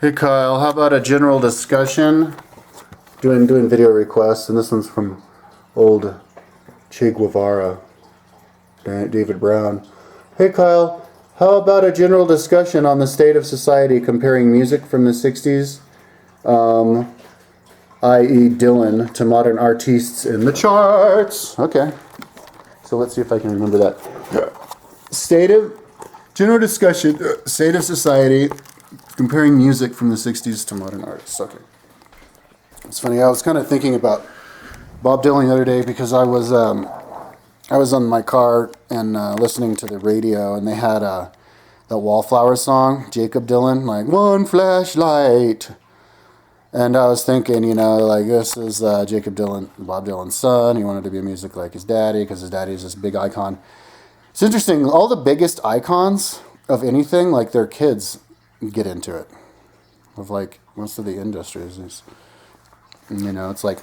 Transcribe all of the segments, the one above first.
Hey Kyle, how about a general discussion? Doing video requests, and this one's from old Che Guevara, David Brown. Hey Kyle, how about a general discussion on the state of society comparing music from the 60s, i.e. Dylan, to modern artists in the charts? Okay, so let's see if I can remember that. General discussion, state of society, comparing music from the 60s to modern artists. Okay. It's funny, I was kind of thinking about Bob Dylan the other day because I was on my car and listening to the radio, and they had that Wallflower song, Jacob Dylan, like One Flashlight. And I was thinking, like this is Jacob Dylan, Bob Dylan's son. He wanted to be music like his daddy because his daddy is this big icon. It's interesting, all the biggest icons of anything, like their kids get into it. Of like most of the industries, it's like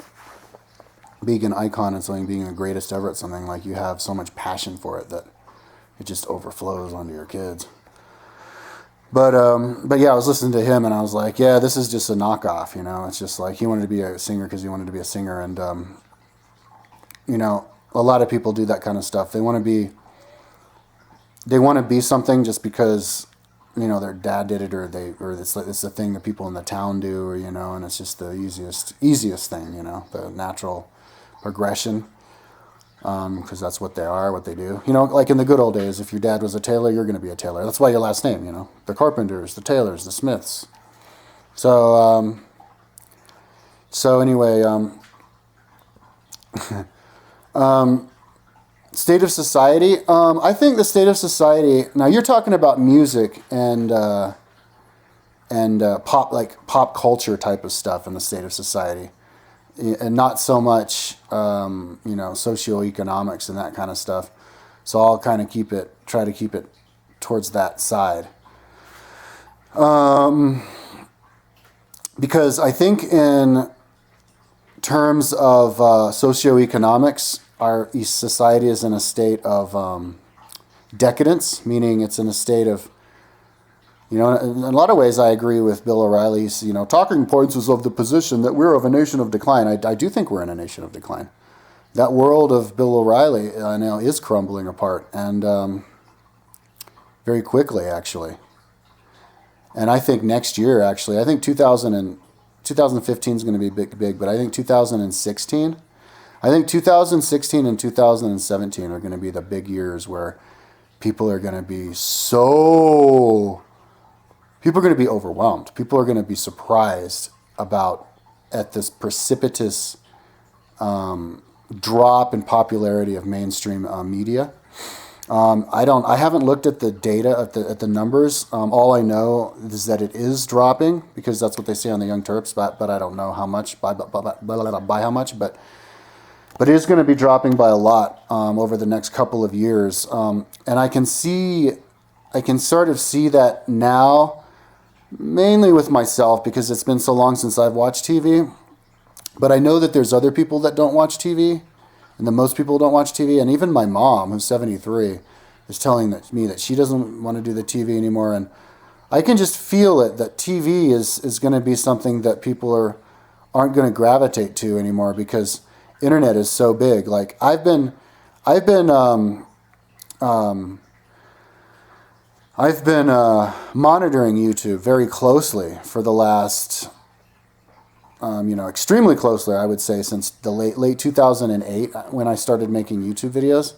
being an icon and something, being the greatest ever at something, like you have so much passion for it that it just overflows onto your kids. But yeah, I was listening to him and I was like, yeah, this is just a knockoff, It's just like he wanted to be a singer because he wanted to be a singer, and a lot of people do that kind of stuff. They want to be something just because their dad did it, or it's the thing that people in the town do, and it's just the easiest thing, the natural progression, because that's what they are, what they do. Like in the good old days, if your dad was a tailor, you're going to be a tailor. That's why your last name, the Carpenters, the Taylors, the Smiths. So anyway, state of society. I think the state of society. Now you're talking about music and pop culture type of stuff in the state of society, and not so much socioeconomics and that kind of stuff. So I'll kind of try to keep it towards that side, because I think in terms of socioeconomics, our society is in a state of decadence, meaning it's in a state of, in a lot of ways I agree with Bill O'Reilly's, talking points is of the position that we're of a nation of decline. I do think we're in a nation of decline. That world of Bill O'Reilly now is crumbling apart, and very quickly, actually. And I think next year, actually, I think 2015 is going to be big, but I think 2016 and 2017 are going to be the big years where people are going to be overwhelmed. People are going to be surprised at this precipitous drop in popularity of mainstream media. I haven't looked at the data at the numbers. All I know is that it is dropping because that's what they say on the Young Turks, but I don't know how much by how much, but it is going to be dropping by a lot over the next couple of years, and I can sort of see that now, mainly with myself because it's been so long since I've watched TV. But I know that there's other people that don't watch TV, and that most people don't watch TV. And even my mom, who's 73, is telling me that she doesn't want to do the TV anymore. And I can just feel it, that TV is going to be something that people aren't going to gravitate to anymore because internet is so big. Like I've been monitoring YouTube very closely for the last, extremely closely, I would say, since the late 2008 when I started making YouTube videos,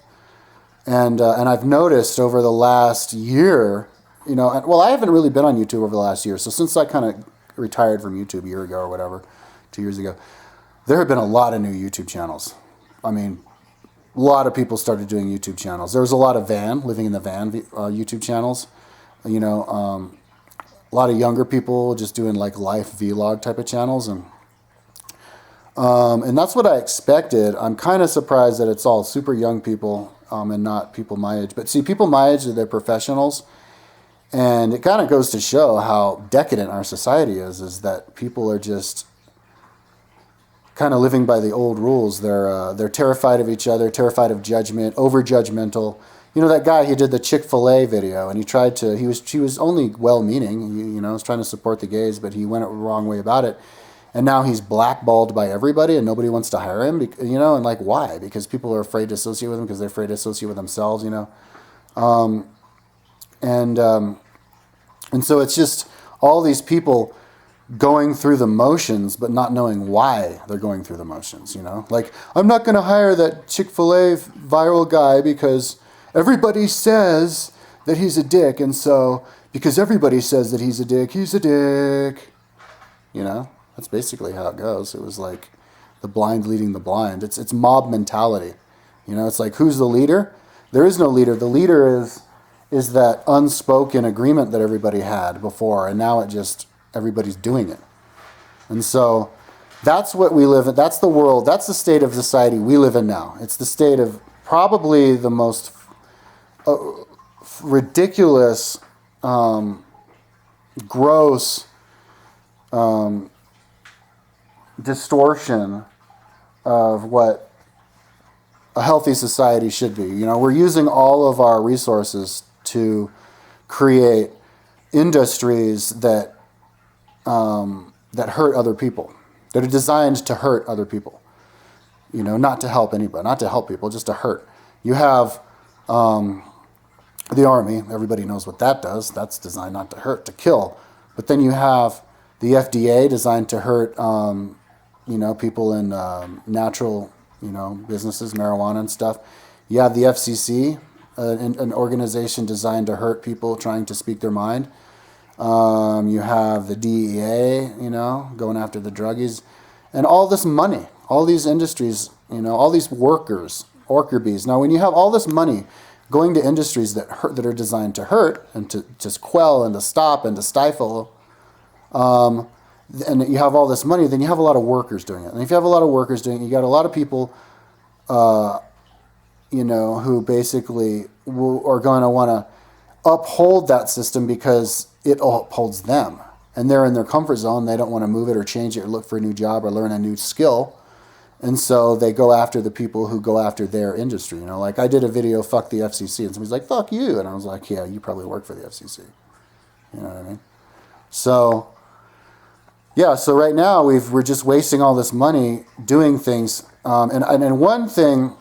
and I've noticed over the last year, I haven't really been on YouTube over the last year. So since I kind of retired from YouTube a year ago or whatever, 2 years ago, there have been a lot of new YouTube channels. I mean, a lot of people started doing YouTube channels. There was a lot of living in the van YouTube channels. A lot of younger people just doing like life vlog type of channels, and that's what I expected. I'm kind of surprised that it's all super young people and not people my age. But see, people my age, they're professionals, and it kind of goes to show how decadent our society is that people are just kind of living by the old rules. They're terrified of each other, terrified of judgment, over judgmental. that guy who did the Chick-fil-A video, and he was only well-meaning, was trying to support the gays, but he went the wrong way about it. And now he's blackballed by everybody, and nobody wants to hire him, and like, why? Because people are afraid to associate with him because they're afraid to associate with themselves, And so it's just all these people going through the motions, but not knowing why they're going through the motions, Like, I'm not going to hire that Chick-fil-A viral guy because everybody says that he's a dick, and so because everybody says that he's a dick, he's a dick. That's basically how it goes. It was like the blind leading the blind. It's mob mentality. It's like, who's the leader? There is no leader. The leader is that unspoken agreement that everybody had before, and now everybody's doing it. And so that's what we live in. That's the world. That's the state of society we live in now. It's the state of probably the most ridiculous, gross distortion of what a healthy society should be. We're using all of our resources to create industries that hurt other people, that are designed to hurt other people. Not to help anybody, not to help people, just to hurt. You have the army. Everybody knows what that does. That's designed not to hurt, to kill. But then you have the FDA, designed to hurt, people in natural, businesses, marijuana and stuff. You have the FCC, an organization designed to hurt people trying to speak their mind. You have the DEA, going after the druggies. And all this money, all these industries, all these workers, worker bees. Now, when you have all this money going to industries that are designed to hurt and to just quell and to stop and to stifle, and you have all this money, then you have a lot of workers doing it. And if you have a lot of workers doing it, you got a lot of people, who basically are going to want to uphold that system because it upholds them. And they're in their comfort zone. They don't want to move it or change it or look for a new job or learn a new skill. And so they go after the people who go after their industry. Like I did a video, fuck the FCC. And somebody's like, fuck you. And I was like, yeah, you probably work for the FCC. You know what I mean? So, yeah, so right now we're just wasting all this money doing things. And one thing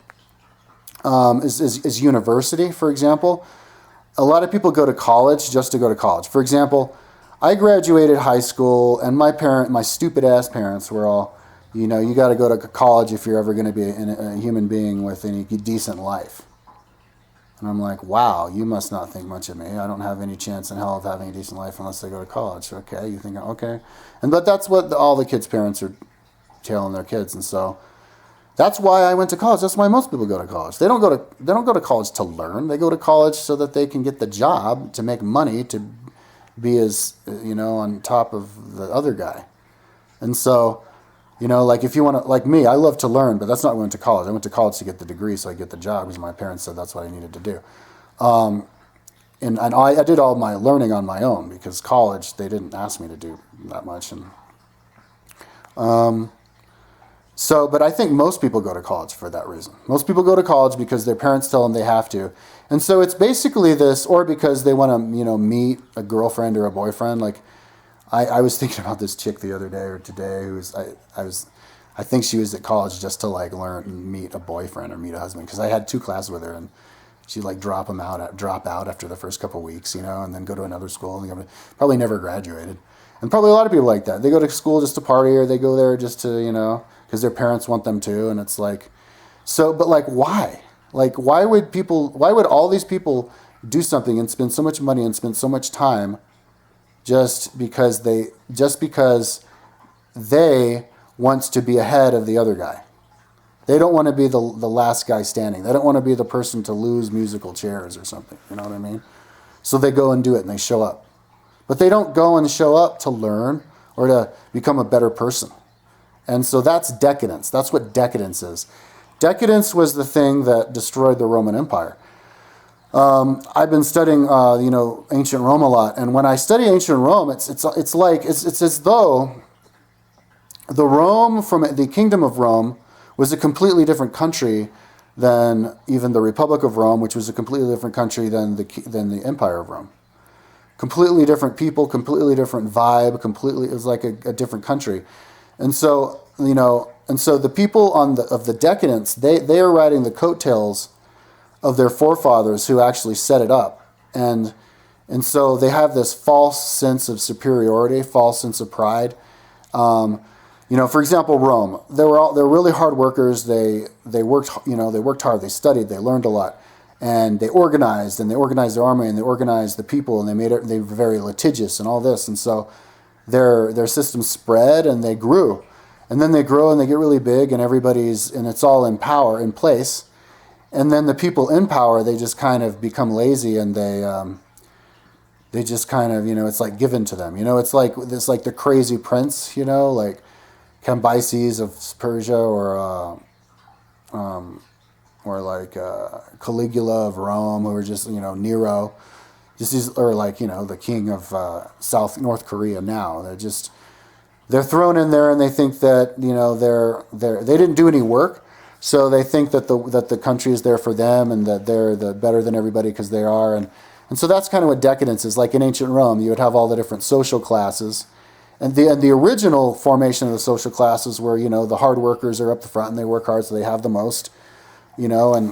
is university, for example. A lot of people go to college just to go to college. For example, I graduated high school, and my stupid ass parents were all, you got to go to college if you're ever going to be a human being with any decent life. And I'm like, wow, you must not think much of me. I don't have any chance in hell of having a decent life unless I go to college. Okay, you think, okay. But that's what all the kids' parents are telling their kids. And so that's why I went to college. That's why most people go to college. They don't go to college to learn. They go to college so that they can get the job, to make money, to be as, on top of the other guy. And so, like if you want to, like me, I love to learn, but that's not why I went to college. I went to college to get the degree so I get the job because my parents said that's what I needed to do. And I did all my learning on my own because college, they didn't ask me to do that much. And but I think most people go to college for that reason. Most people go to college because their parents tell them they have to. And so it's basically this, or because they want to, meet a girlfriend or a boyfriend. Like I was thinking about this chick the other day or today who was, I think she was at college just to like learn and meet a boyfriend or meet a husband. Because I had 2 classes with her and she'd like drop out after the first couple of weeks, and then go to another school and probably never graduated. And probably a lot of people like that. They go to school just to party, or they go there just to, because their parents want them to. And it's like, so, but like, why? Like, why would all these people do something and spend so much money and spend so much time just because they want to be ahead of the other guy? They don't want to be the last guy standing. They don't want to be the person to lose musical chairs or something. You know what I mean? So they go and do it and they show up. But they don't go and show up to learn or to become a better person. And so that's decadence. That's what decadence is. Decadence was the thing that destroyed the Roman Empire. I've been studying, ancient Rome a lot, and when I study ancient Rome, it's as though the Kingdom of Rome was a completely different country than even the Republic of Rome, which was a completely different country than the Empire of Rome. Completely different people, completely different vibe, it was like a different country. And so, the people of the decadence, they are riding the coattails of their forefathers who actually set it up. And so they have this false sense of superiority, false sense of pride. For example, Rome. They're really hard workers. They worked hard. They studied. They learned a lot, and they organized their army, and they organized the people, and they were very litigious and all this. And so their system spread, and they grew, and then they grow and they get really big, and it's all in power, in place. And then the people in power, they just kind of become lazy, and they just kind of, it's like given to them. It's like the crazy prince, like Cambyses of Persia, or like Caligula of Rome, who were just, Nero, just these, or like, the king of North Korea now. They're thrown in there, and they think that, they didn't do any work. So they think that the country is there for them, and that they're better than everybody because they are. And so that's kind of what decadence is. Like in ancient Rome, you would have all the different social classes. And the original formation of the social classes were, the hard workers are up the front and they work hard, so they have the most, but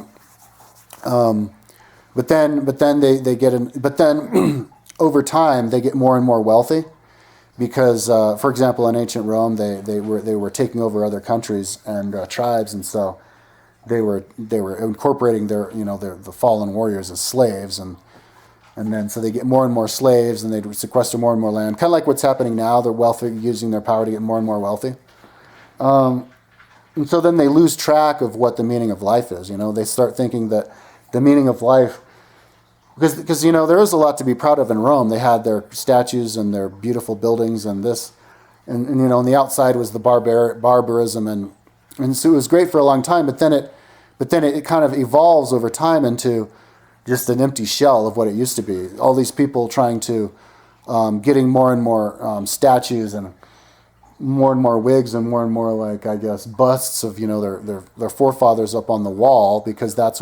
then they get in, but then over time they get more and more wealthy because, for example, in ancient Rome, they were taking over other countries and tribes, and so they were incorporating the fallen warriors as slaves, and then so they get more and more slaves, and they sequester more and more land. Kind of like what's happening now. They're wealthy, using their power to get more and more wealthy. And so then they lose track of what the meaning of life is. They start thinking that the meaning of life, because there is a lot to be proud of in Rome. They had their statues and their beautiful buildings and this, and on the outside was the barbarism, and so it was great for a long time. But then it kind of evolves over time into just an empty shell of what it used to be. All these people trying to, getting more and more statues and more wigs and more like, I guess, busts of, their forefathers up on the wall, because that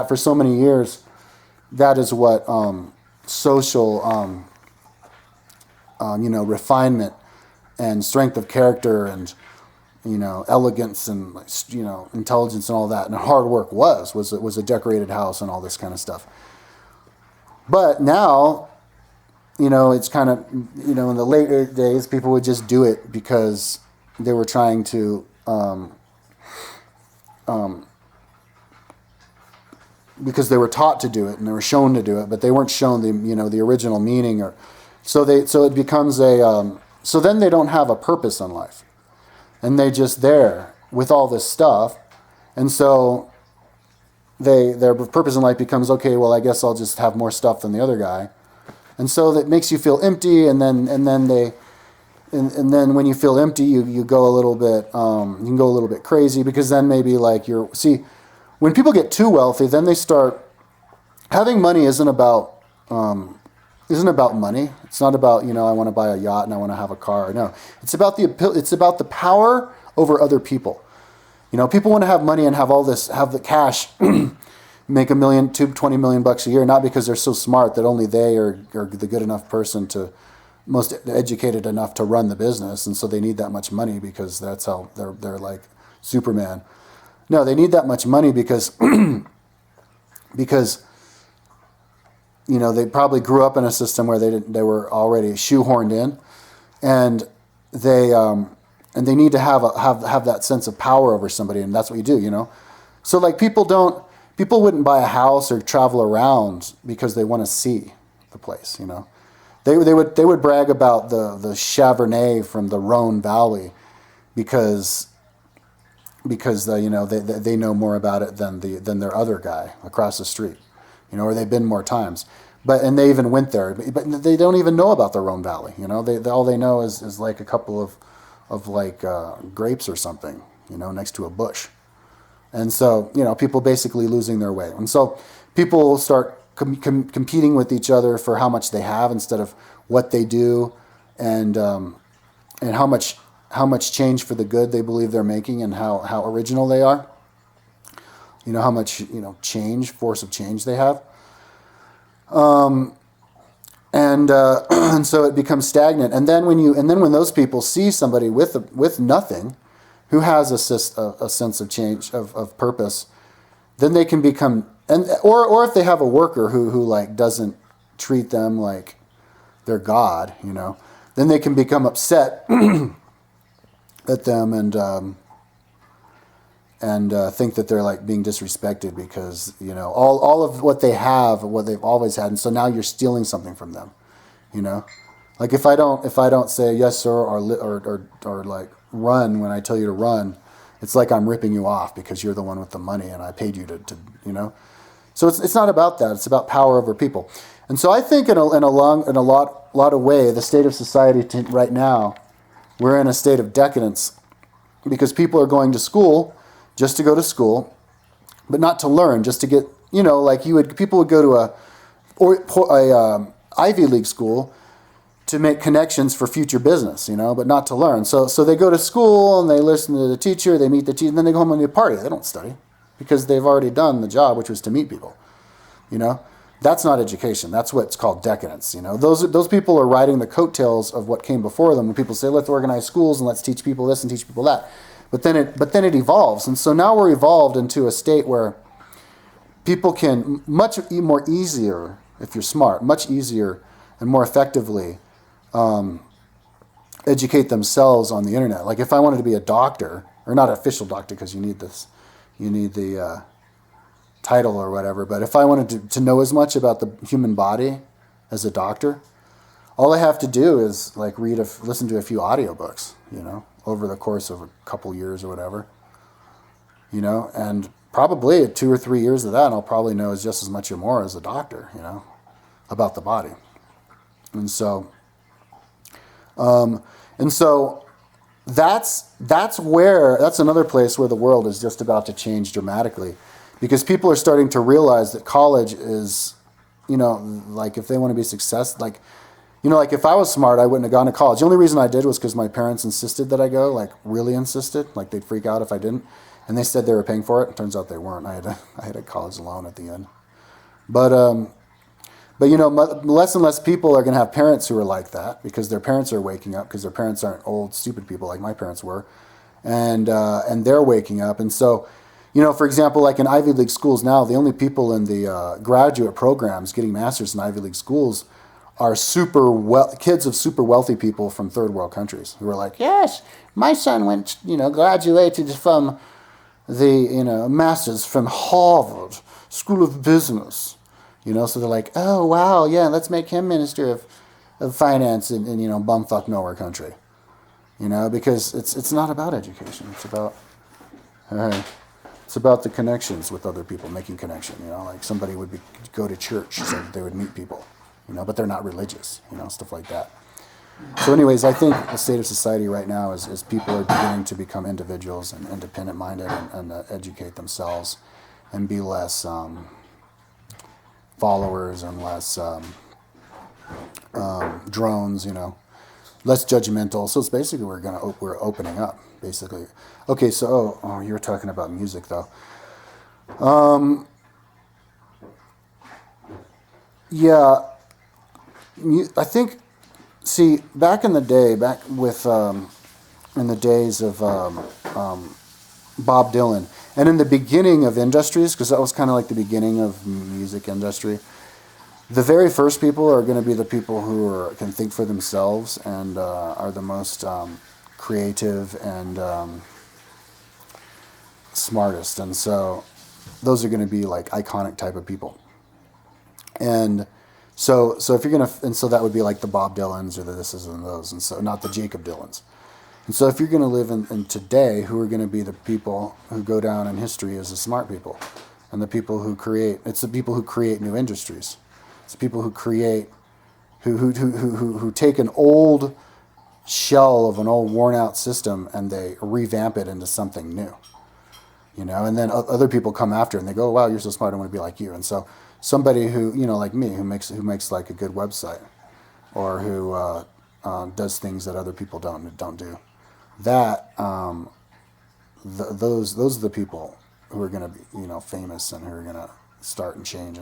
for so many years, that is what social, refinement and strength of character and, elegance and, intelligence and all that, and hard work was a decorated house and all this kind of stuff. But now, it's kind of, in the later days, people would just do it because they were trying to, because they were taught to do it and they were shown to do it, but they weren't shown the original meaning, so it becomes so then they don't have a purpose in life. And they just there with all this stuff, and so their purpose in life becomes, okay, well, I guess I'll just have more stuff than the other guy, and so that makes you feel empty. And then when you feel empty, you go a little bit you can go a little bit crazy, because then maybe like when people get too wealthy, then they start having money. Isn't about money. It's not about, I want to buy a yacht and I want to have a car. No, it's about the power over other people. People want to have money and have the cash, make $1 million, $20 million a year, not because they're so smart that only they are the good enough person most educated enough to run the business, and so they need that much money because that's how they're like Superman. No, they need that much money because they probably grew up in a system where they were already shoehorned in, and they need to have that sense of power over somebody, and that's what you do, So like people wouldn't buy a house or travel around because they want to see the place, They would brag about the Chavernet from the Rhone Valley because they know more about it than their other guy across the street. Or they've been more times, and they even went there, but they don't even know about the Rhone Valley. All they know is like a couple of grapes or something, next to a bush, and so people basically losing their way, and so people start competing with each other for how much they have instead of what they do, and how much change for the good they believe they're making, and how original they are. You know how much force of change they have, and and so it becomes stagnant. And then when those people see somebody with nothing, who has a sense of change of purpose, then they can become or if they have a worker who like doesn't treat them like they're God, then they can become upset at them and think that they're like being disrespected because all of what they have, what they've always had, and so now you're stealing something from them, like if I don't say yes sir or like run when I tell you to run, it's like I'm ripping you off because you're the one with the money and I paid you to. So it's not about that. It's about power over people, and so I think in a lot of way the state of society right now, we're in a state of decadence because people are going to school just to go to school, but not to learn, just to get, like people would go to a Ivy League school to make connections for future business, but not to learn. So they go to school and they listen to the teacher, they meet the teacher, and then they go home and they party. They don't study because they've already done the job, which was to meet people, That's not education. That's what's called decadence. Those people are riding the coattails of what came before them. When people say, let's organize schools and let's teach people this and teach people that. But then it evolves. And so now we're evolved into a state where people can much more easier, if you're smart, much easier and more effectively educate themselves on the internet. Like if I wanted to be a doctor, or not an official doctor because you need the title or whatever, but if I wanted to know as much about the human body as a doctor, all I have to do is like listen to a few audiobooks, over the course of a couple years or whatever, and probably 2 or 3 years of that, I'll probably know just as much or more as a doctor, about the body. And so that's another place where the world is just about to change dramatically, because people are starting to realize that college is, like if they want to be successful, like if I was smart, I wouldn't have gone to college. The only reason I did was because my parents insisted that I go, like really insisted, like they'd freak out if I didn't. And they said they were paying for it. It turns out they weren't. I had a college loan at the end. But less and less people are going to have parents who are like that because their parents are waking up, because their parents aren't old, stupid people like my parents were. And they're waking up. And so, for example, like in Ivy League schools now, the only people in the graduate programs getting masters in Ivy League schools are kids of super wealthy people from third world countries who are like, yes, my son went, graduated from the, masters from Harvard School of Business, so they're like, oh, wow, yeah, let's make him Minister of Finance in bumfuck nowhere country, because it's not about education. It's about the connections with other people, making connection, like somebody would go to church so that they would meet people, but they're not religious, stuff like that. So anyways, I think the state of society right now is people are beginning to become individuals and independent-minded and educate themselves and be less followers and less drones, less judgmental. So it's basically we're opening up, basically. Okay, so you were talking about music though. Yeah, I think. See, back in the day, in the days of Bob Dylan, and in the beginning of industries, because that was kind of like the beginning of music industry, the very first people are going to be the people who can think for themselves and are the most creative and smartest. And so those are going to be like iconic type of people. And so if you're going to, and so that would be like the Bob Dylans or the thises and those, and so not the Jacob Dylans. And so if you're going to live in today, who are going to be the people who go down in history as the smart people and the people who create, it's the people who create new industries. It's the people who create, who take an old shell of an old worn out system and they revamp it into something new. And then other people come after and they go, wow, you're so smart, I want to be like you. And so somebody who, like me, who makes like a good website or who does things that other people don't do. That those are the people going to be, famous and who are going to start and change.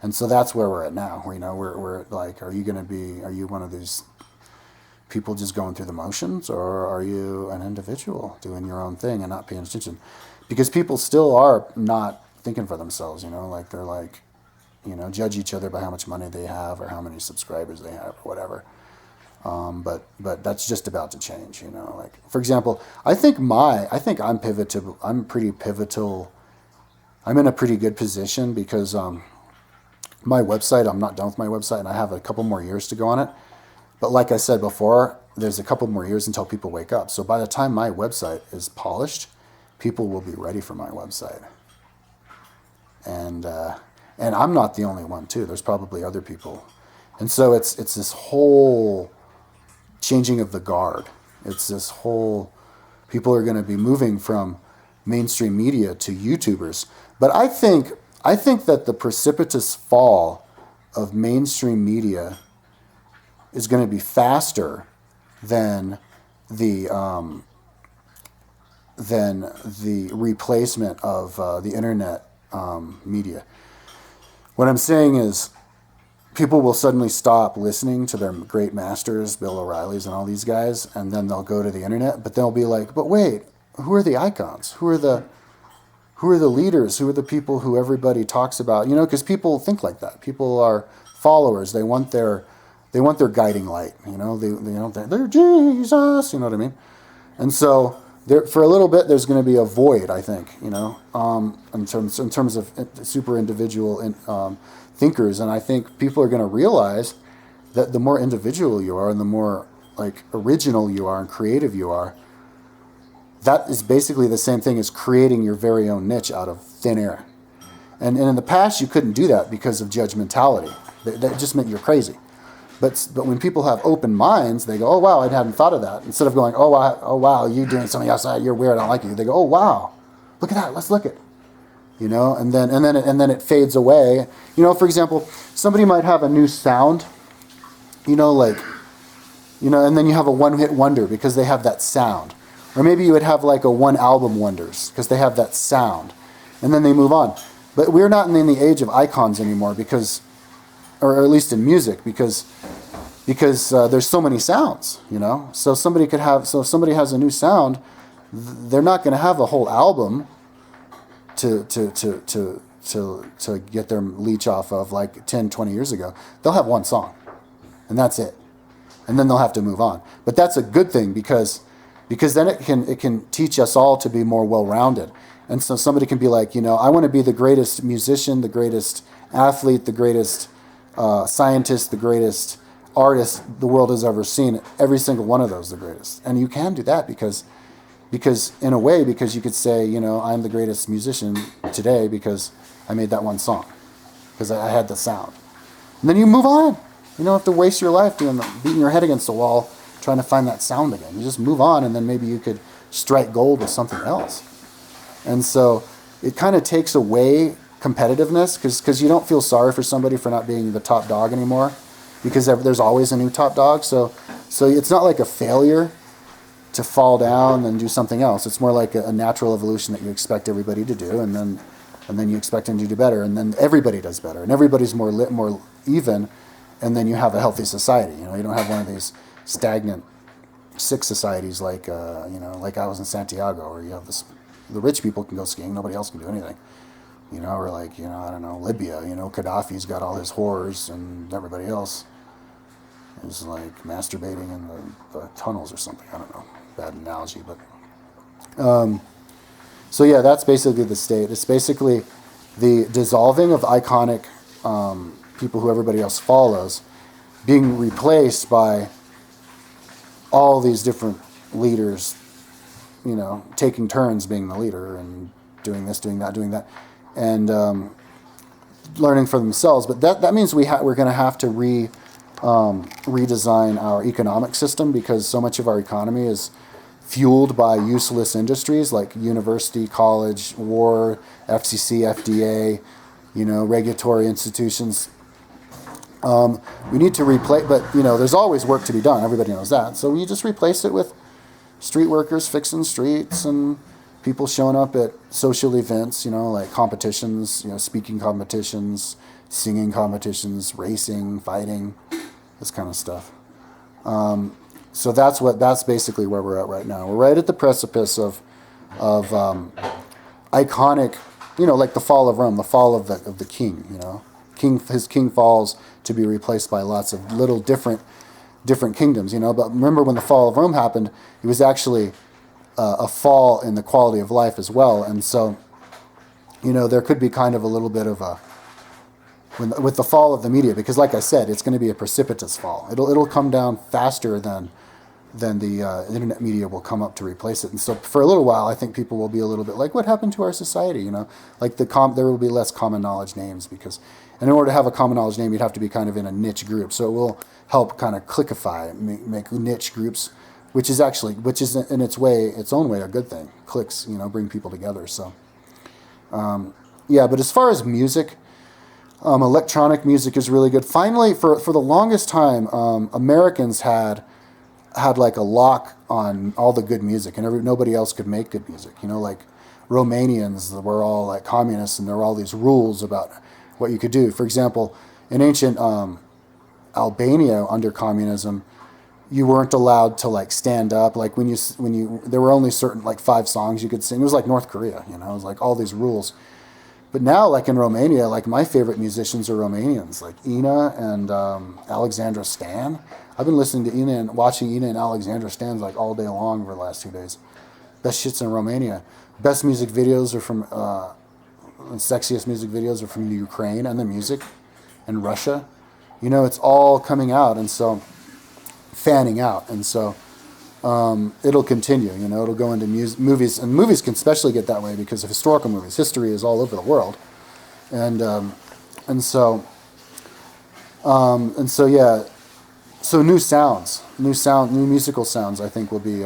And so that's where we're at now. We're like, are you one of these people just going through the motions, or are you an individual doing your own thing and not paying attention? Because people still are not thinking for themselves, like they're like, judge each other by how much money they have or how many subscribers they have or whatever. But that's just about to change, like, for example, I think I'm pivotal. I'm pretty pivotal. I'm in a pretty good position because, my website, I'm not done with my website and I have a couple more years to go on it. But like I said before, there's a couple more years until people wake up. So by the time my website is polished, people will be ready for my website. And I'm not the only one too. There's probably other people. And so it's this whole changing of the guard. It's this whole, people are going to be moving from mainstream media to YouTubers. But I think that the precipitous fall of mainstream media is going to be faster than the replacement of the internet media. What I'm saying is, people will suddenly stop listening to their great masters, Bill O'Reilly's and all these guys, and then they'll go to the internet. But they'll be like, but wait, who are the icons? Who are the leaders? Who are the people who everybody talks about? Because people think like that. People are followers. They want their guiding light. They're Jesus. You know what I mean? And so for a little bit, there's going to be a void, I think. In terms of super individual thinkers, and I think people are going to realize that the more individual you are, and the more like original you are and creative you are, that is basically the same thing as creating your very own niche out of thin air. And in the past, you couldn't do that because of judgmentality. That just meant you're crazy. But when people have open minds, they go, oh, wow, I hadn't thought of that. Instead of going, oh, wow, you're doing something outside, you're weird, I don't like you. They go, oh, wow, look at that, let's look at it. And then it fades away. For example, somebody might have a new sound, and then you have a one-hit wonder because they have that sound. Or maybe you would have like a one-album wonders because they have that sound. And then they move on. But we're not in the age of icons anymore or at least in music, because there's so many sounds, So if somebody has a new sound, they're not going to have a whole album to get their leech off of like 10, 20 years ago. They'll have one song, and that's it. And then they'll have to move on. But that's a good thing because then it can teach us all to be more well-rounded. And so somebody can be like, I want to be the greatest musician, the greatest athlete, the greatest scientist, the greatest artist the world has ever seen. Every single one of those, the greatest. And you can do that because in a way, because you could say, I'm the greatest musician today because I made that one song, because I had the sound. And then you move on. You don't have to waste your life beating your head against the wall trying to find that sound again. You just move on, and then maybe you could strike gold with something else. And so it kind of takes away competitiveness, because you don't feel sorry for somebody for not being the top dog anymore, because there's always a new top dog. So it's not like a failure to fall down and do something else. It's more like a natural evolution that you expect everybody to do, and then you expect them to do better, and then everybody does better, and everybody's more even, and then you have a healthy society. You don't have one of these stagnant, sick societies like like I was in Santiago, where you have the rich people can go skiing, nobody else can do anything. Or like, I don't know, Libya, Gaddafi's got all his whores, and everybody else is like masturbating in the tunnels or something. I don't know, bad analogy, but so yeah, that's basically the state. It's basically the dissolving of iconic people who everybody else follows, being replaced by all these different leaders, taking turns being the leader and doing this, doing that, and learning for themselves. But that means we're going to have to redesign our economic system, because so much of our economy is fueled by useless industries like university, college, war, FCC, FDA, regulatory institutions. We need to replace, but there's always work to be done. Everybody knows that. So we just replace it with street workers fixing streets and people showing up at social events, like competitions, speaking competitions, singing competitions, racing, fighting, this kind of stuff. So that's basically where we're at right now. We're right at the precipice of iconic, like the fall of Rome, the fall of the king. His king falls to be replaced by lots of little different kingdoms. But remember when the fall of Rome happened, it was actually a fall in the quality of life as well. And so, there could be kind of a little bit of with the fall of the media, because like I said, it's going to be a precipitous fall. It'll come down faster than the internet media will come up to replace it. And so for a little while, I think people will be a little bit like, what happened to our society? Like there will be less common knowledge names, because in order to have a common knowledge name, you'd have to be kind of in a niche group. So it will help kind of clickify, make niche groups, which is in its own way, a good thing. Cliques, bring people together. So, but as far as music, electronic music is really good. Finally, for the longest time, Americans had like a lock on all the good music, and nobody else could make good music. Like Romanians were all like communists, and there were all these rules about what you could do. For example, in ancient Albania under communism, you weren't allowed to like stand up. Like when you there were only certain like 5 songs you could sing. It was like North Korea, it was like all these rules. But now, like in Romania, like my favorite musicians are Romanians, like Ina and Alexandra Stan. I've been listening to Ina and watching Ina and Alexandra Stan like all day long for the last 2 days. Best shits in Romania. Best music videos are from, sexiest music videos are from the Ukraine, and the music, and Russia. It's all coming out, and so fanning out, and so it'll continue. It'll go into movies, and movies can especially get that way because of historical movies. History is all over the world, and so yeah. So new musical sounds, I think will be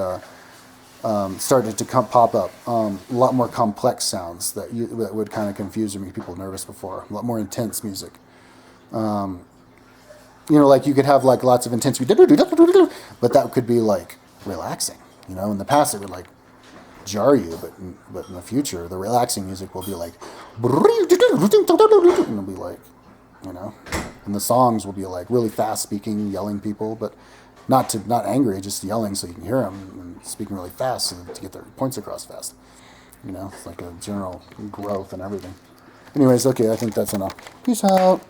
started to pop up. A lot more complex sounds that would kind of confuse or make people nervous before. A lot more intense music. Like you could have like lots of intense, but that could be like relaxing. In the past it would like jar you, but in the future the relaxing music will be like, and it'll be like, and the songs will be like really fast speaking, yelling people, but not angry, just yelling so you can hear them, and speaking really fast to get their points across fast. It's like a general growth and everything. Anyways, okay, I think that's enough. Peace out.